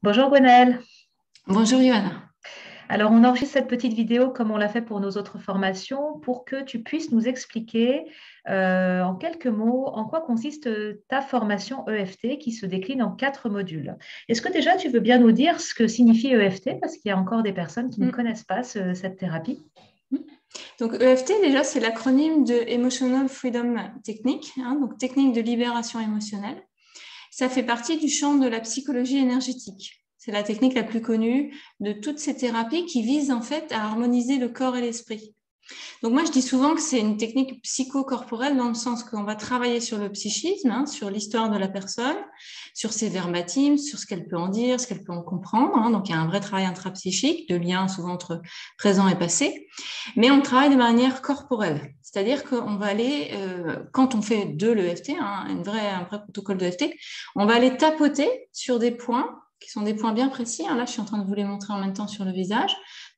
Bonjour Gwenaëlle. Bonjour Johanna. Alors, on enregistre cette petite vidéo comme on l'a fait pour nos autres formations pour que tu puisses nous expliquer en quelques mots en quoi consiste ta formation EFT qui se décline en 4 modules. Est-ce que déjà tu veux bien nous dire ce que signifie EFT parce qu'il y a encore des personnes qui ne Mm, connaissent pas cette thérapie? mm. Donc EFT, déjà, c'est l'acronyme de Emotional Freedom Technique, hein, donc technique de libération émotionnelle. Ça fait partie du champ de la psychologie énergétique. C'est la technique la plus connue de toutes ces thérapies qui visent en fait à harmoniser le corps et l'esprit. Donc moi, je dis souvent que c'est une technique psychocorporelle dans le sens qu'on va travailler sur le psychisme, hein, sur l'histoire de la personne, sur ses verbatims, sur ce qu'elle peut en dire, ce qu'elle peut en comprendre. Hein. Donc il y a un vrai travail intrapsychique, de lien souvent entre présent et passé. Mais on travaille de manière corporelle. C'est-à-dire qu'on va aller, quand on fait de l'EFT, hein, un vrai protocole d'EFT, on va aller tapoter sur des points qui sont des points bien précis. Hein. Là, je suis en train de vous les montrer en même temps sur le visage.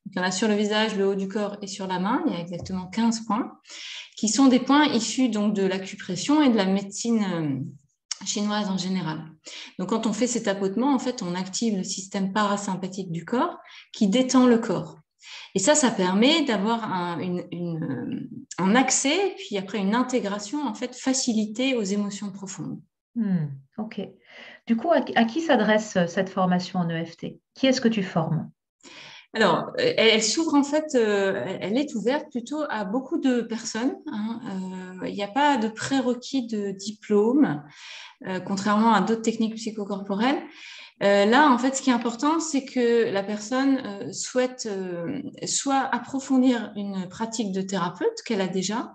Donc, il y en a sur le visage, le haut du corps et sur la main. Il y a exactement 15 points qui sont des points issus donc de l'acupression et de la médecine chinoise en général. Donc, quand on fait ces tapotements, en fait, on active le système parasympathique du corps qui détend le corps. Et ça permet d'avoir un accès, puis après une intégration en fait facilitée aux émotions profondes. Ok. Du coup, à qui s'adresse cette formation en EFT? Qui est-ce que tu formes? Alors, elle s'ouvre en fait, elle est ouverte plutôt à beaucoup de personnes. Hein. Il n'y a pas de prérequis de diplôme, contrairement à d'autres techniques psychocorporelles. Là, en fait, ce qui est important, c'est que la personne souhaite soit approfondir une pratique de thérapeute qu'elle a déjà,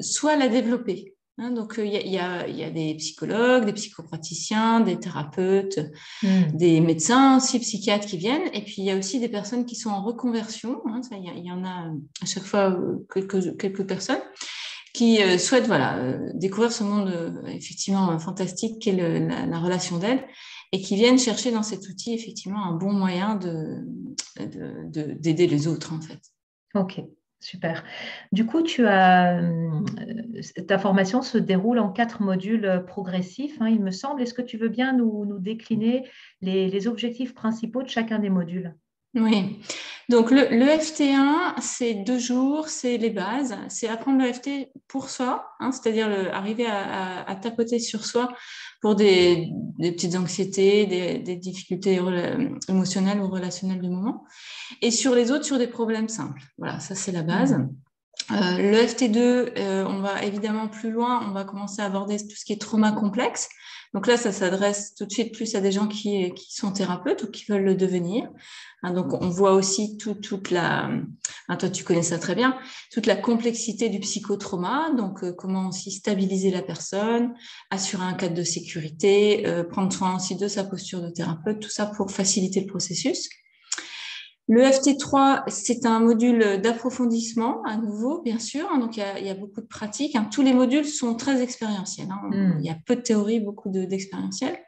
soit la développer. Hein, donc, il y a des psychologues, des psychopraticiens, des thérapeutes, Hmm. des médecins aussi, psychiatres qui viennent. Et puis, il y a aussi des personnes qui sont en reconversion. Hein, ça, il y en a à chaque fois quelques personnes qui souhaitent voilà, découvrir ce monde effectivement fantastique qu'est la relation d'aide et qui viennent chercher dans cet outil effectivement un bon moyen d'aider les autres en fait. Ok, super. Du coup, ta formation se déroule en 4 modules progressifs, hein, il me semble. Est-ce que tu veux bien nous décliner les objectifs principaux de chacun des modules? Oui, donc le FT1, c'est 2 jours, c'est les bases, c'est apprendre le FT pour soi, hein, c'est-à-dire arriver à tapoter sur soi pour des petites anxiétés, des difficultés émotionnelles ou relationnelles du moment, et sur les autres, sur des problèmes simples. Voilà, ça c'est la base. Hmm. Le FT2, on va évidemment plus loin, on va commencer à aborder tout ce qui est trauma complexe. Donc là, ça s'adresse tout de suite plus à des gens qui sont thérapeutes ou qui veulent le devenir. Hein, donc on voit aussi toute la, hein, toi tu connais ça très bien, toute la complexité du psychotrauma. Donc comment aussi stabiliser la personne, assurer un cadre de sécurité, prendre soin aussi de sa posture de thérapeute, tout ça pour faciliter le processus. Le FT3, c'est un module d'approfondissement, à nouveau, bien sûr. Hein, donc, il y a beaucoup de pratiques. Hein. Tous les modules sont très expérientiels. Hein. Il y Hmm. a peu de théorie, beaucoup d'expérientiel.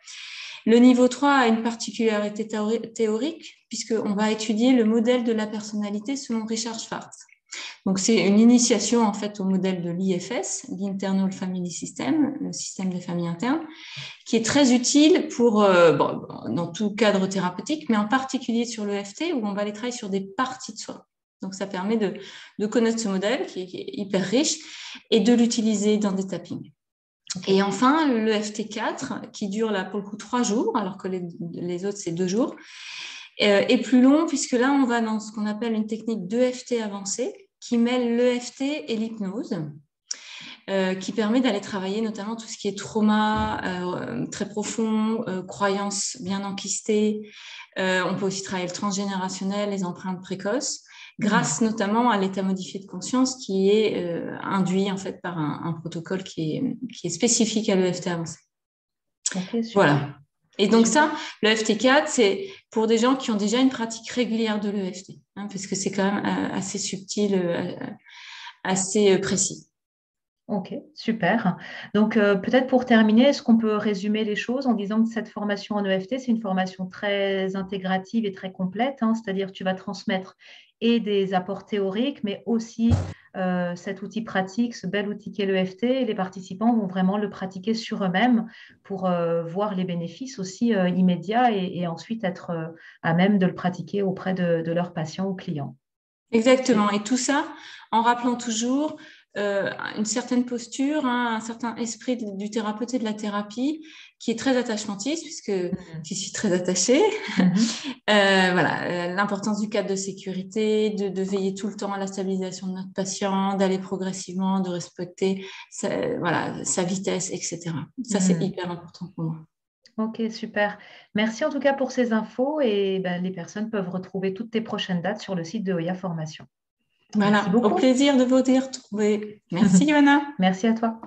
Le niveau 3 a une particularité théorique, puisqu'on va étudier le modèle de la personnalité selon Richard Schwartz. Donc, c'est une initiation en fait au modèle de l'IFS, l'Internal Family System, le système des familles internes, qui est très utile pour, dans tout cadre thérapeutique, mais en particulier sur le FT, où on va aller travailler sur des parties de soi. Donc, ça permet de connaître ce modèle qui est hyper riche et de l'utiliser dans des tappings. Ok. Et enfin, le FT4, qui dure là pour le coup 3 jours, alors que les autres, c'est 2 jours, est plus long, puisque là, on va dans ce qu'on appelle une technique d'EFT avancée, qui mêle l'EFT et l'hypnose. Qui permet d'aller travailler notamment tout ce qui est trauma très profond, croyances bien enquistées. On peut aussi travailler le transgénérationnel, les empreintes précoces, Hmm. grâce notamment à l'état modifié de conscience qui est induit en fait par un protocole qui est spécifique à l'EFT avancé. Ok, super. Voilà. Et donc Super. ça, le FT4, c'est pour des gens qui ont déjà une pratique régulière de l'EFT, hein, parce que c'est quand même assez subtil, assez précis. Ok, super. Donc, peut-être pour terminer, est-ce qu'on peut résumer les choses en disant que cette formation en EFT, c'est une formation très intégrative et très complète, hein, c'est-à-dire que tu vas transmettre et des apports théoriques, mais aussi cet outil pratique, ce bel outil qu'est l'EFT, et les participants vont vraiment le pratiquer sur eux-mêmes pour voir les bénéfices aussi immédiats et ensuite être à même de le pratiquer auprès de leurs patients ou clients. Exactement. Et tout ça en rappelant toujours une certaine posture, un certain esprit du thérapeute et de la thérapie qui est très attachantiste, puisque j'y suis très attachée. Voilà, l'importance du cadre de sécurité, de veiller tout le temps à la stabilisation de notre patient, d'aller progressivement, de respecter sa vitesse, etc. Ça, c'est hyper important pour moi. Ok, super. Merci en tout cas pour ces infos et les personnes peuvent retrouver toutes tes prochaines dates sur le site de Oya Formation. Merci Voilà, au beaucoup. plaisir de vous y retrouver. Merci, Johanna. Merci à toi.